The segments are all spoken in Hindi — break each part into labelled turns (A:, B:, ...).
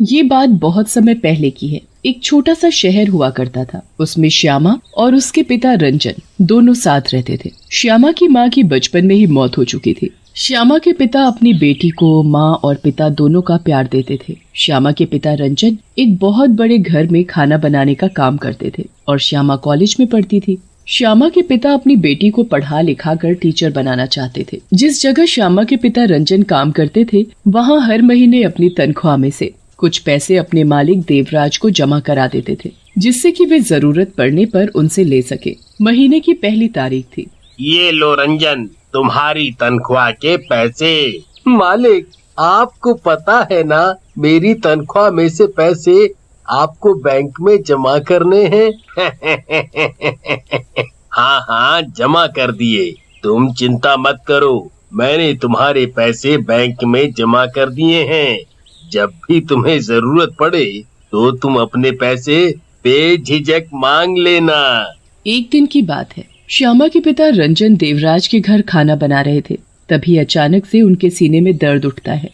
A: ये बात बहुत समय पहले की है। एक छोटा सा शहर हुआ करता था। उसमें श्यामा और उसके पिता रंजन दोनों साथ रहते थे। श्यामा की माँ की बचपन में ही मौत हो चुकी थी। श्यामा के पिता अपनी बेटी को माँ और पिता दोनों का प्यार देते थे। श्यामा के पिता रंजन एक बहुत बड़े घर में खाना बनाने का काम करते थे और श्यामा कॉलेज में पढ़ती थी। श्यामा के पिता अपनी बेटी को पढ़ा लिखा कर टीचर बनाना चाहते थे। जिस जगह श्यामा के पिता रंजन काम करते थे, वहाँ हर महीने अपनी तनख्वाह में से कुछ पैसे अपने मालिक देवराज को जमा करा देते थे, जिससे कि वे जरूरत पड़ने पर उनसे ले सके। महीने की पहली तारीख थी।
B: ये लो रंजन, तुम्हारी तनख्वाह के पैसे। मालिक, आपको पता है ना, मेरी तनख्वाह में से पैसे आपको बैंक में जमा करने हैं। हाँ हाँ, जमा कर दिए। तुम चिंता मत करो, मैंने तुम्हारे पैसे बैंक में जमा कर दिए हैं। जब भी तुम्हें जरूरत पड़े तो तुम अपने पैसे बेझिझक मांग लेना।
A: एक दिन की बात है। श्यामा के पिता रंजन देवराज के घर खाना बना रहे थे। तभी अचानक से उनके सीने में दर्द उठता है।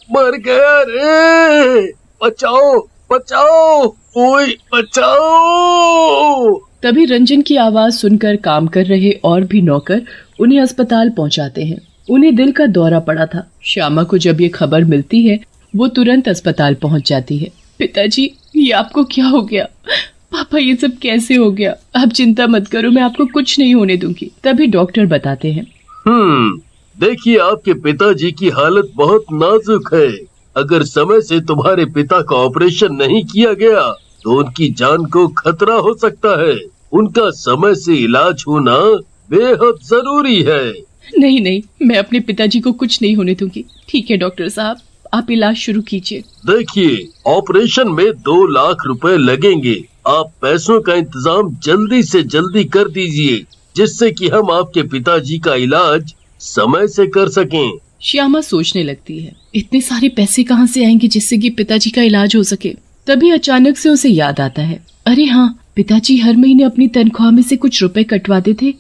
B: मर गया रे, बचाओ बचाओ, कोई बचाओ।
A: तभी रंजन की आवाज सुनकर काम कर रहे और भी नौकर उन्हें अस्पताल पहुंचाते हैं। उन्हें दिल का दौरा पड़ा था। श्यामा को जब ये खबर मिलती है, वो तुरंत अस्पताल पहुंच जाती है। पिताजी, ये आपको क्या हो गया? पापा, ये सब कैसे हो गया? आप चिंता मत करो, मैं आपको कुछ नहीं होने दूंगी। तभी डॉक्टर बताते हैं।
B: देखिए, आपके पिताजी की हालत बहुत नाजुक है। अगर समय से तुम्हारे पिता का ऑपरेशन नहीं किया गया तो उनकी जान को खतरा हो सकता है। उनका समय से इलाज होना बेहद जरूरी है।
A: नहीं नहीं, मैं अपने पिताजी को कुछ नहीं होने दूंगी। ठीक है डॉक्टर साहब, आप इलाज शुरू कीजिए।
B: देखिए, ऑपरेशन में 2 लाख रुपए लगेंगे। आप पैसों का इंतजाम जल्दी से जल्दी कर दीजिए, जिससे कि हम आपके पिताजी का इलाज समय से कर सकें।
A: श्यामा सोचने लगती है, इतने सारे पैसे कहाँ से आएंगे जिससे कि पिताजी का इलाज हो सके। तभी अचानक से उसे याद आता है, अरे हाँ, पिताजी हर महीने अपनी तनख्वाह में से कुछ रुपए कटवाते थे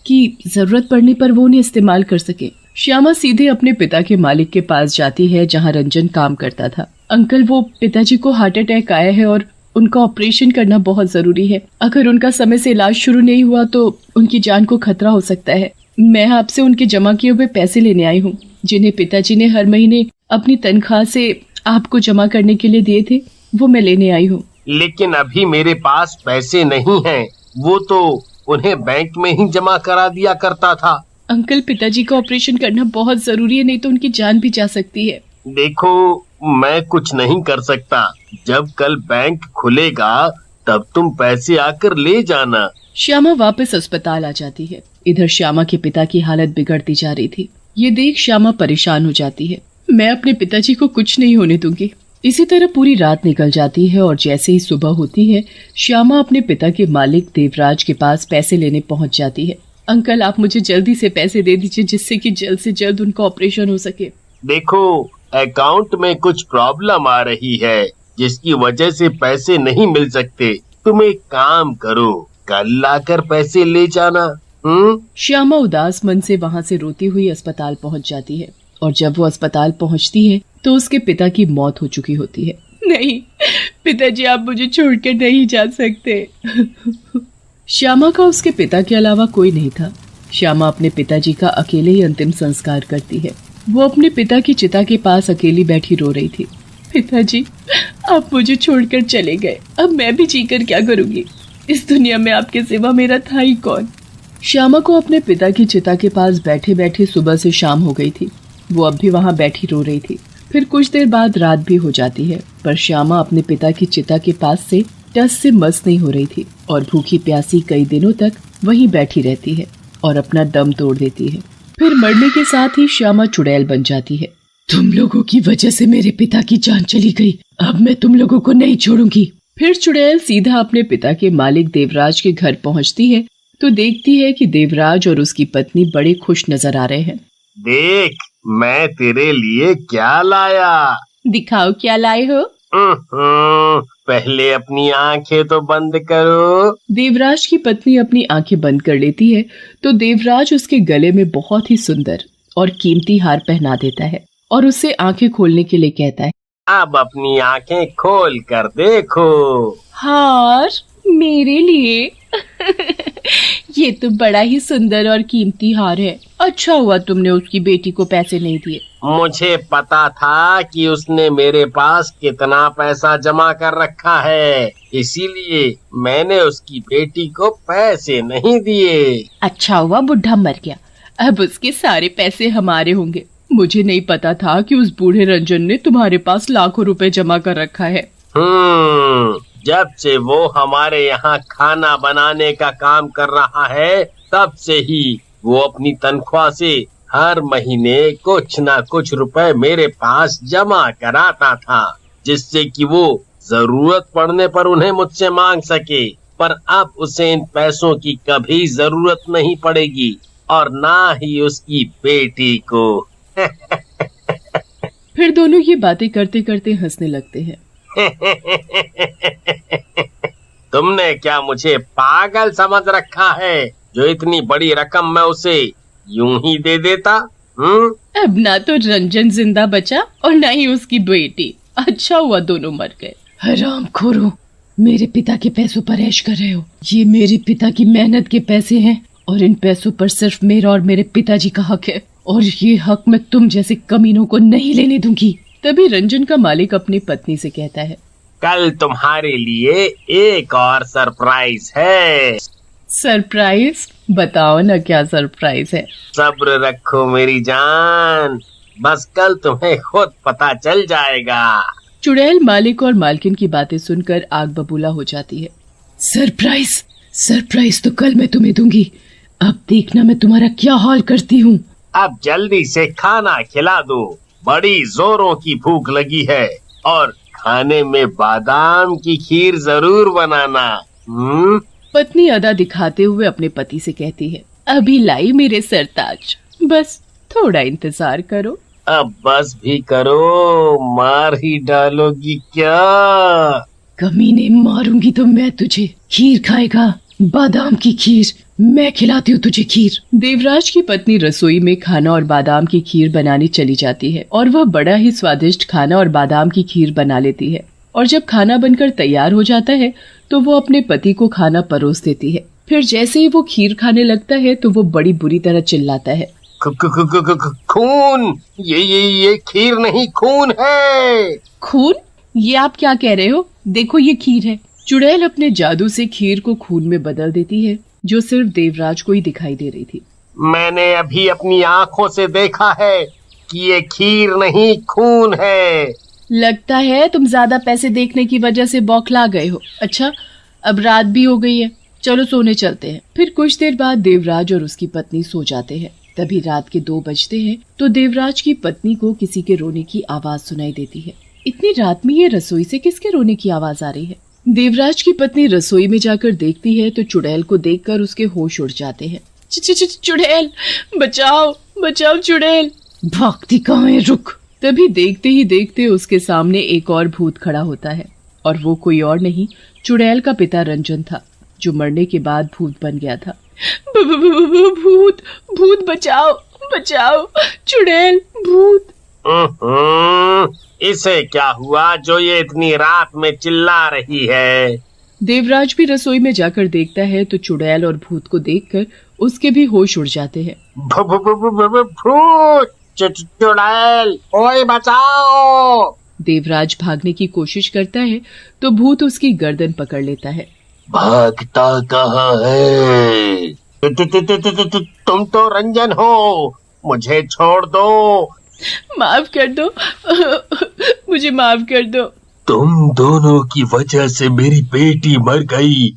A: कि जरूरत पड़ने पर वो उन्हें इस्तेमाल कर सके। श्यामा सीधे अपने पिता के मालिक के पास जाती है, जहाँ रंजन काम करता था। अंकल, वो पिताजी को हार्ट अटैक आया है और उनका ऑपरेशन करना बहुत जरूरी है। अगर उनका समय से इलाज शुरू नहीं हुआ तो उनकी जान को खतरा हो सकता है। मैं आपसे उनके जमा किए हुए पैसे लेने आई हूँ, जिन्हें पिताजी ने हर महीने अपनी तनख्वाह से आपको जमा करने के लिए दिए थे, वो मैं लेने आई हूँ।
B: लेकिन अभी मेरे पास पैसे नहीं हैं। वो तो उन्हें बैंक में ही जमा करा दिया करता था।
A: अंकल, पिताजी का ऑपरेशन करना बहुत जरूरी है, नहीं तो उनकी जान भी जा सकती है।
B: देखो, मैं कुछ नहीं कर सकता। जब कल बैंक खुलेगा तब तुम पैसे आकर ले जाना।
A: श्यामा वापस अस्पताल आ जाती है। इधर श्यामा के पिता की हालत बिगड़ती जा रही थी। ये देख श्यामा परेशान हो जाती है। मैं अपने पिताजी को कुछ नहीं होने दूंगी। इसी तरह पूरी रात निकल जाती है और जैसे ही सुबह होती है, श्यामा अपने पिता के मालिक देवराज के पास पैसे लेने पहुंच जाती है। अंकल, आप मुझे जल्दी से पैसे दे दीजिए, जिससे कि जल्द से जल्द उनका ऑपरेशन हो सके।
B: देखो, अकाउंट में कुछ प्रॉब्लम आ रही है, जिसकी वजह से पैसे नहीं मिल सकते। तुम एक काम करो, कल लाकर पैसे ले जाना।
A: श्यामा उदास मन से वहाँ से रोती हुई अस्पताल पहुँच जाती है और जब वो अस्पताल पहुँचती है तो उसके पिता की मौत हो चुकी होती है। नहीं पिताजी, आप मुझे छोड़कर नहीं जा सकते। श्यामा का उसके पिता के अलावा कोई नहीं था। श्यामा अपने पिताजी का अकेले ही अंतिम संस्कार करती है। वो अपने पिता की चिता के पास अकेली बैठी रो रही थी। पिताजी, आप मुझे छोड़कर चले गए, अब मैं भी जीकर क्या करूंगी? इस दुनिया में आपके सिवा मेरा था ही कौन? श्यामा को अपने पिता की चिता के पास बैठे बैठे सुबह से शाम हो गई थी। वो अब भी वहाँ बैठी रो रही थी। फिर कुछ देर बाद रात भी हो जाती है, पर श्यामा अपने पिता की चिता के पास से टस से मस नहीं हो रही थी और भूखी प्यासी कई दिनों तक वहीं बैठी रहती है और अपना दम तोड़ देती है। फिर मरने के साथ ही श्यामा चुड़ैल बन जाती है। तुम लोगों की वजह से मेरे पिता की जान चली गई, अब मैं तुम लोगों को नहीं छोड़ूंगी। फिर चुड़ैल सीधा अपने पिता के मालिक देवराज के घर पहुंचती है तो देखती है कि देवराज और उसकी पत्नी बड़े खुश नजर आ रहे हैं।
B: देख, मैं तेरे लिए क्या लाया।
A: दिखाओ क्या लाए हो।
B: पहले अपनी आंखें तो बंद करो।
A: देवराज की पत्नी अपनी आंखें बंद कर लेती है तो देवराज उसके गले में बहुत ही सुंदर और कीमती हार पहना देता है और उसे आंखें खोलने के लिए कहता है,
C: अब अपनी आंखें खोल कर देखो।
A: हार मेरे लिए। ये तो बड़ा ही सुंदर और कीमती हार है। अच्छा हुआ तुमने उसकी बेटी को पैसे नहीं दिए।
C: मुझे पता था कि उसने मेरे पास कितना पैसा जमा कर रखा है, इसीलिए मैंने उसकी बेटी को पैसे नहीं दिए।
A: अच्छा हुआ बुढ़ा मर गया, अब उसके सारे पैसे हमारे होंगे। मुझे नहीं पता था कि उस बूढ़े रंजन ने तुम्हारे पास लाखों रुपए जमा कर रखा है।
C: जब से वो हमारे यहाँ खाना बनाने का काम कर रहा है, तब से ही वो अपनी तनख्वाह से हर महीने कुछ न कुछ रुपए मेरे पास जमा कराता था, जिससे कि वो जरूरत पड़ने पर उन्हें मुझसे मांग सके। पर अब उसे इन पैसों की कभी जरूरत नहीं पड़ेगी, और ना ही उसकी बेटी को।
A: फिर दोनों ये बातें करते करते हंसने लगते हैं।
C: तुमने क्या मुझे पागल समझ रखा है, जो इतनी बड़ी रकम मैं उसे यूं ही दे देता?
A: अब ना तो रंजन जिंदा बचा और ना ही उसकी बेटी। अच्छा हुआ दोनों मर गए। हरामखोरो, मेरे पिता के पैसों पर ऐश कर रहे हो। ये मेरे पिता की मेहनत के पैसे हैं और इन पैसों पर सिर्फ मेरा और मेरे पिताजी का हक है, और ये हक मैं तुम जैसे कमीनों को नहीं लेने दूंगी। तभी रंजन का मालिक अपनी पत्नी से कहता है,
C: कल तुम्हारे लिए एक और सरप्राइज है।
A: सरप्राइज? बताओ ना क्या सरप्राइज है।
C: सब्र रखो मेरी जान, बस कल तुम्हें खुद पता चल जाएगा।
A: चुड़ैल मालिक और मालकिन की बातें सुनकर आग बबूला हो जाती है। सरप्राइज? सरप्राइज तो कल मैं तुम्हें दूंगी। अब देखना मैं तुम्हारा क्या हाल करती हूँ।
C: अब जल्दी से खाना खिला दो, बड़ी जोरों की भूख लगी है, और खाने में बादाम की खीर जरूर बनाना।
A: पत्नी अदा दिखाते हुए अपने पति से कहती है, अभी लाई मेरे सरताज, बस थोड़ा इंतजार करो।
C: अब बस भी करो, मार ही डालोगी क्या?
A: कमीने, मारूंगी तो मैं तुझे। खीर खाएगा, बादाम की खीर, मैं खिलाती हूँ तुझे खीर। देवराज की पत्नी रसोई में खाना और बादाम की खीर बनाने चली जाती है और वह बड़ा ही स्वादिष्ट खाना और बादाम की खीर बना लेती है। और जब खाना बनकर तैयार हो जाता है तो वो अपने पति को खाना परोस देती है। फिर जैसे ही वो खीर खाने लगता है तो वो बड़ी बुरी तरह चिल्लाता है,
C: खून! ये खीर नहीं, खून है।
A: खून? ये आप क्या कह रहे हो? देखो ये खीर है। चुड़ैल अपने जादू से खीर को खून में बदल देती है, जो सिर्फ देवराज को ही दिखाई दे रही थी।
C: मैंने अभी अपनी आंखों से देखा है कि ये खीर नहीं, खून है।
A: लगता है तुम ज्यादा पैसे देखने की वजह से बौखला गए हो। अच्छा, अब रात भी हो गई है, चलो सोने चलते हैं। फिर कुछ देर बाद देवराज और उसकी पत्नी सो जाते हैं। तभी रात के 2 बजते हैं तो देवराज की पत्नी को किसी के रोने की आवाज सुनाई देती है। इतनी रात में ये रसोई से किसके रोने की आवाज आ रही है? देवराज की पत्नी रसोई में जाकर देखती है तो चुड़ैल को देखकर उसके होश उड़ जाते हैं। चुड़ैल, बचाओ बचाओ चुड़ैल। भागती कहाँ है, रुक। तभी देखते ही देखते उसके सामने एक और भूत खड़ा होता है, और वो कोई और नहीं चुड़ैल का पिता रंजन था, जो मरने के बाद भूत बन गया था। भूत, भूत, बचाओ बचाओ, चुड़ैल, भूत।
C: इसे क्या हुआ जो ये इतनी रात में चिल्ला रही है?
A: देवराज भी रसोई में जाकर देखता है तो चुड़ैल और भूत को देखकर उसके भी होश उड़ जाते हैं।
C: भूत! चुड़ैल, ओए बचाओ!
A: देवराज भागने की कोशिश करता है तो भूत उसकी गर्दन पकड़ लेता है।
B: भागता कहाँ है?
C: तुम तो रंजन हो, मुझे छोड़ दो।
A: माफ कर दो, मुझे माफ कर दो।
B: तुम दोनों की वजह से मेरी बेटी मर गई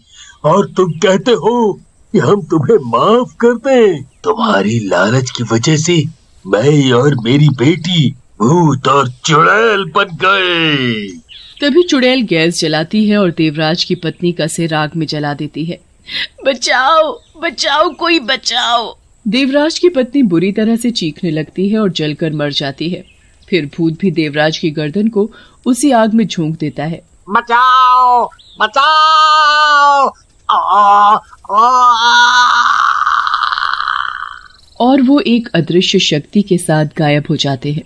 B: और तुम कहते हो कि हम तुम्हें माफ कर दें। तुम्हारी लालच की वजह से मैं और मेरी बेटी भूत और चुड़ैल बन गए।
A: तभी चुड़ैल गैस जलाती है और देवराज की पत्नी का सिर आग में जला देती है। बचाओ बचाओ, कोई बचाओ। देवराज की पत्नी बुरी तरह से चीखने लगती है और जलकर मर जाती है। फिर भूत भी देवराज की गर्दन को उसी आग में झोंक देता है।
C: बचाओ बचाओ!
A: और वो एक अदृश्य शक्ति के साथ गायब हो जाते हैं।